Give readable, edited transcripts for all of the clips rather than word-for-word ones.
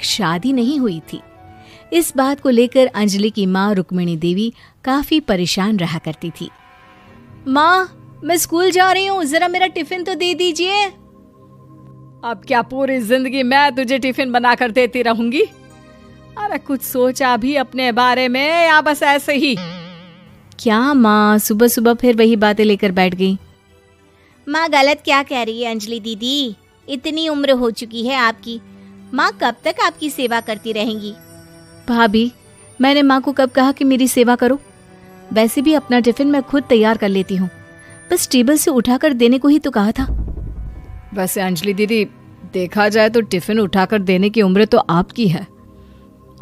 शादी नहीं हुई थी। इस बात को लेकर अंजलि की माँ रुक्मिणी देवी काफी परेशान रहा करती थी। माँ, मैं स्कूल जा रही हूँ, जरा मेरा टिफिन तो दे दीजिए। अब क्या पूरी जिंदगी मैं तुझे टिफिन बनाकर देती रहूंगी? अरे कुछ सोचा भी अपने बारे में या बस ऐसे ही? क्या माँ, सुबह सुबह फिर वही बातें लेकर बैठ गई। माँ गलत क्या कह रही है अंजलि दीदी? इतनी उम्र हो चुकी है आपकी, माँ कब तक आपकी सेवा करती रहेंगी? भाभी, मैंने माँ को कब कहा कि मेरी सेवा करो? वैसे भी अपना टिफिन मैं खुद तैयार कर लेती हूँ, बस टेबल से उठाकर देने को ही तो कहा था। वैसे अंजलि दीदी, देखा जाए तो टिफिन उठाकर देने की उम्र तो आपकी है।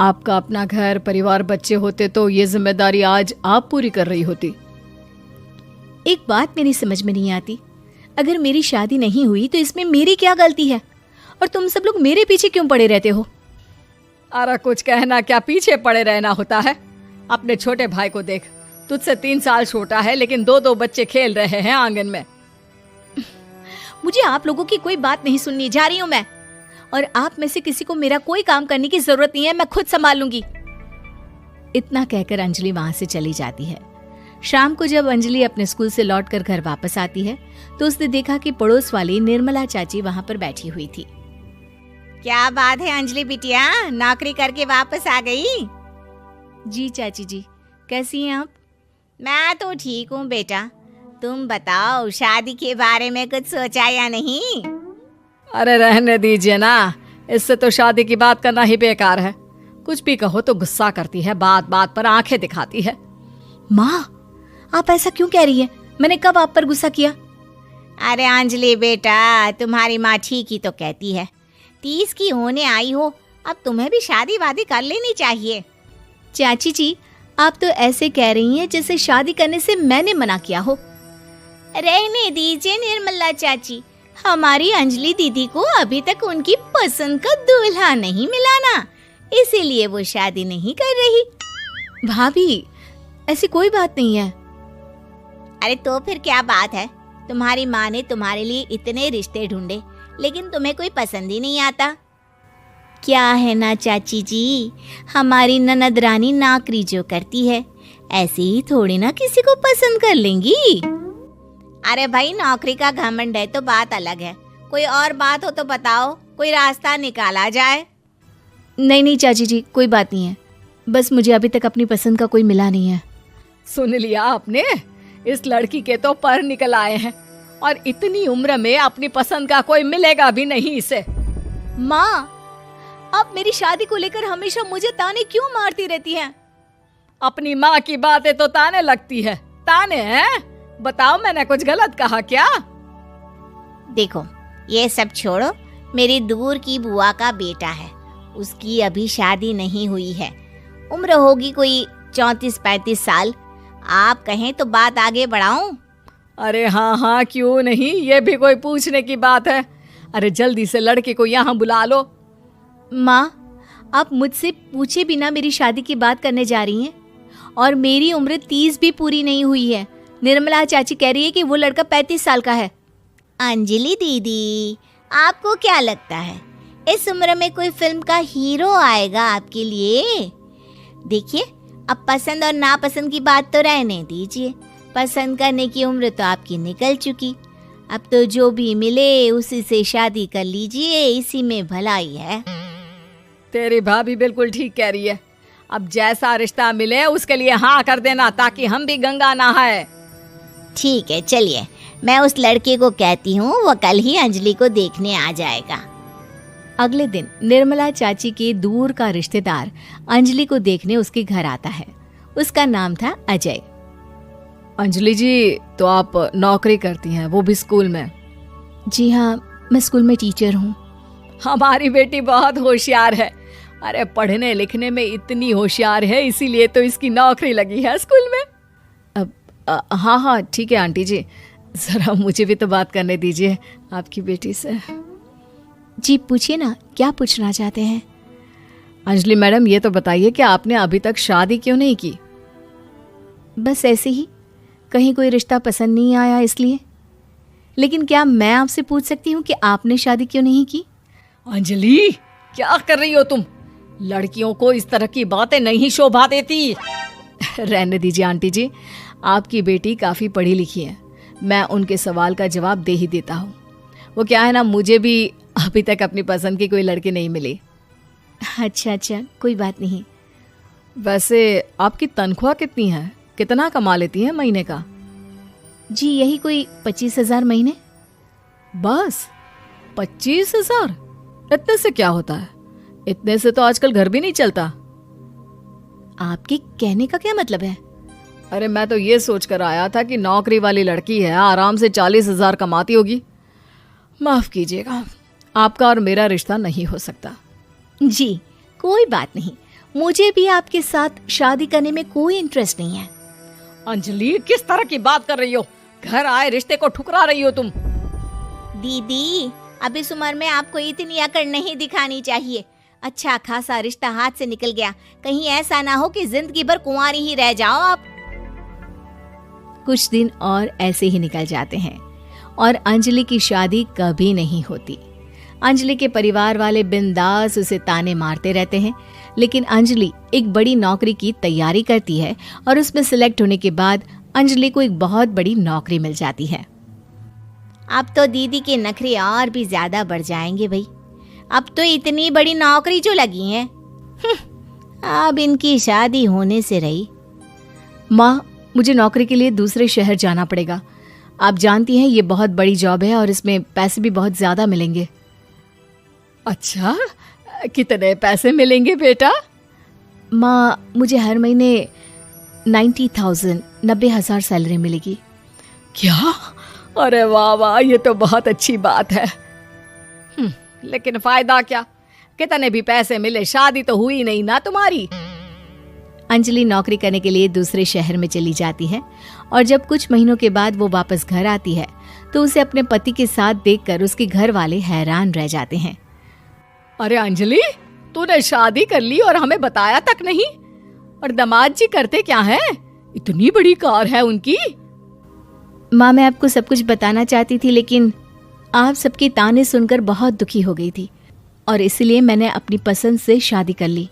आपका अपना घर परिवार बच्चे होते तो ये जिम्मेदारी आज आप पूरी कर रही होती। एक बात मेरी समझ में नहीं आती, अगर मेरी शादी नहीं हुई तो इसमें मेरी क्या गलती है और तुम सब लोग मेरे पीछे क्यों पड़े रहते हो? अरे कुछ कहना क्या पीछे पड़े रहना होता है? अपने छोटे भाई को देख, तुझसे 3 साल छोटा है लेकिन 2 बच्चे खेल रहे हैं आंगन में। मुझे आप लोगों की कोई बात नहीं सुननी, जा रही हूं मैं। और आप में से किसी को मेरा कोई काम करने की जरूरत नहीं है, मैं खुद संभाल लूंगी। इतना कहकर अंजलि वहां से चली जाती है। शाम को जब अंजलि अपने स्कूल से लौटकर घर वापस आती है तो उसने देखा कि पड़ोस वाली निर्मला चाची वहां पर बैठी हुई थी। क्या बात है अंजलि बिटिया, नौकरी करके वापस आ गई? जी चाची जी, कैसी हैं आप? मैं तो ठीक हूँ बेटा, तुम बताओ शादी के बारे में कुछ सोचा या नहीं? अरे रहने दीजिए ना, इससे तो शादी की बात करना ही बेकार है। कुछ भी कहो तो गुस्सा करती है, बात बात पर आंखें दिखाती है। माँ, आप ऐसा क्यों कह रही हैं? मैंने कब आप पर गुस्सा किया? अरे अंजलि बेटा, तुम्हारी माँ ठीक ही तो कहती है। 30 की होने आई हो, अब तुम्हें भी शादी वादी कर लेनी चाहिए। चाची जी, आप तो ऐसे कह रही हैं जैसे शादी करने से मैंने मना किया हो। रहने दीजिए निर्मला चाची, हमारी अंजलि दीदी को अभी तक उनकी पसंद का दूल्हा नहीं मिला ना, इसीलिए वो शादी नहीं कर रही। भाभी, ऐसी कोई बात नहीं है। अरे तो फिर क्या बात है? तुम्हारी माँ ने तुम्हारे लिए इतने रिश्ते ढूंढे लेकिन तुम्हें कोई पसंद ही नहीं आता। क्या है ना चाची जी, हमारी ननद रानी नौकरी जो करती है ऐसे ही थोड़ी ना किसी को पसंद कर लेंगी। अरे भाई, नौकरी का घमंड है तो बात अलग है, कोई और बात हो तो बताओ, कोई रास्ता निकाला जाए। नहीं चाची जी, कोई बात नहीं है, बस मुझे अभी तक अपनी पसंद का कोई मिला नहीं है। सुन लिया आपने, इस लड़की के तो पर निकल आए हैं और इतनी उम्र में अपनी पसंद का कोई मिलेगा भी नहीं इसे। माँ, आप मेरी शादी को लेकर हमेशा मुझे ताने क्यों मारती रहती हैं? अपनी माँ की बातें तो ताने लगती है। ताने हैं? बताओ, मैंने कुछ गलत कहा क्या? देखो, ये सब छोड़ो, मेरी दूर की बुआ का बेटा है, उसकी अभी शादी नहीं हुई है, उम्र होगी कोई 34-35 साल। आप कहें तो बात आगे बढ़ाऊं? अरे हाँ हाँ, क्यों नहीं, ये भी कोई पूछने की बात है। अरे जल्दी से लड़के को यहाँ बुला लो। माँ, आप मुझसे पूछे बिना मेरी शादी की बात करने जा रही हैं और मेरी उम्र 30 भी पूरी नहीं हुई है। निर्मला चाची कह रही है कि वो लड़का 35 साल का है। अंजलि दीदी, आपको क्या लगता है इस उम्र में कोई फिल्म का हीरो आएगा आपके लिए? देखिए, अब पसंद और नापसंद की बात तो रहने दीजिए, पसंद करने की उम्र तो आपकी निकल चुकी। अब तो जो भी मिले उसी से शादी कर लीजिए, इसी में भलाई है। तेरी भाभी बिल्कुल ठीक कह रही है। अब जैसा रिश्ता मिले उसके लिए हाँ कर देना, ताकि हम भी गंगा नहाए। ठीक है, चलिए मैं उस लड़के को कहती हूँ, वो कल ही अंजलि को देखने आ जाएगा। अगले दिन निर्मला चाची के दूर का रिश्तेदार अंजलि को देखने उसके घर आता है। उसका नाम था अजय। अंजलि जी, तो आप नौकरी करती हैं, वो भी स्कूल में? जी हाँ, मैं स्कूल में टीचर हूँ। हमारी बेटी बहुत होशियार है। अरे पढ़ने लिखने में इतनी होशियार है, इसीलिए तो इसकी नौकरी लगी है स्कूल में। हाँ हाँ ठीक है आंटी जी, ज़रा मुझे भी तो बात करने दीजिए आपकी बेटी से। जी पूछिए ना, क्या पूछना चाहते हैं? अंजलि मैडम, ये तो बताइए कि आपने अभी तक शादी क्यों नहीं की? बस ऐसे ही, कहीं कोई रिश्ता पसंद नहीं आया इसलिए। लेकिन क्या मैं आपसे पूछ सकती हूँ कि आपने शादी क्यों नहीं की? अंजलि, क्या कर रही हो तुम? लड़कियों को इस तरह की बातें नहीं शोभा देती। रहने दीजिए आंटी जी, आपकी बेटी काफ़ी पढ़ी लिखी है, मैं उनके सवाल का जवाब दे ही देता हूँ। वो क्या है ना, मुझे भी अभी तक अपनी पसंद की कोई लड़की नहीं मिली। अच्छा, कोई बात नहीं। वैसे आपकी तनख्वाह कितनी है, कितना कमा लेती हैं महीने का? जी यही कोई 25,000 महीने। बस 25,000? इतने से क्या होता है? इतने से तो आजकल घर भी नहीं चलता। आपके कहने का क्या मतलब है? अरे मैं तो ये सोच कर आया था कि नौकरी वाली लड़की है, आराम से 40,000 कमाती होगी। माफ कीजिएगा, आपका और मेरा रिश्ता नहीं हो सकता। जी कोई बात नहीं, मुझे भी आपके साथ शादी करने में कोई इंटरेस्ट नहीं है। अंजलि, किस तरह की बात कर रही हो? घर आए रिश्ते को ठुकरा रही हो तुम। दीदी, अब इस उम्र में आपको इतनी अकड़ नहीं दिखानी चाहिए। अच्छा खासा रिश्ता हाथ से निकल गया, कहीं ऐसा ना हो कि जिंदगी भर कुंवारी ही रह जाओ आप। कुछ दिन और ऐसे ही निकल जाते हैं और अंजलि की शादी कभी नहीं होती। अंजलि के परिवार वाले बिंदास उसे ताने मारते रहते हैं, लेकिन अंजलि एक बड़ी नौकरी की तैयारी करती है और उसमें सिलेक्ट होने के बाद अंजलि को एक बहुत बड़ी नौकरी मिल जाती है। अब तो दीदी के नखरे और भी ज्यादा बढ़ जाएंगे भाई। अब तो इतनी बड़ी नौकरी जो लगी है, अब इनकी शादी होने से रही। माँ, मुझे नौकरी के लिए दूसरे शहर जाना पड़ेगा। आप जानती हैं ये बहुत बड़ी जॉब है और इसमें पैसे भी बहुत ज्यादा मिलेंगे। अच्छा, कितने पैसे मिलेंगे बेटा? माँ, मुझे हर महीने 90,000 सैलरी मिलेगी। क्या? अरे वाह वाह, ये तो बहुत अच्छी बात है। लेकिन फायदा क्या? कितने भी पैसे मिले, शादी तो हुई नहीं ना तुम्हारी। अंजलि नौकरी करने के लिए दूसरे शहर में चली जाती है और जब कुछ महीनों के बाद वो वापस घर आती है तो उसे अपने पति के साथ देखकर उसके घर वाले हैरान रह जाते हैं। अरे अंजलि, तूने शादी कर ली और हमें बताया तक नहीं। और दामाद जी करते क्या हैं? इतनी बड़ी कार है उनकी। माँ, मैं आपको सब कुछ बताना चाहती थी, लेकिन आप सबके ताने सुनकर बहुत दुखी हो गई थी और इसलिए मैंने अपनी पसंद से शादी कर ली।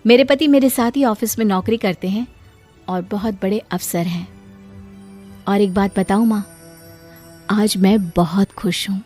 मेरे पति मेरे साथ ही ऑफिस में नौकरी करते हैं और बहुत बड़े अफसर हैं। और एक बात बताऊं माँ, आज मैं बहुत खुश हूँ।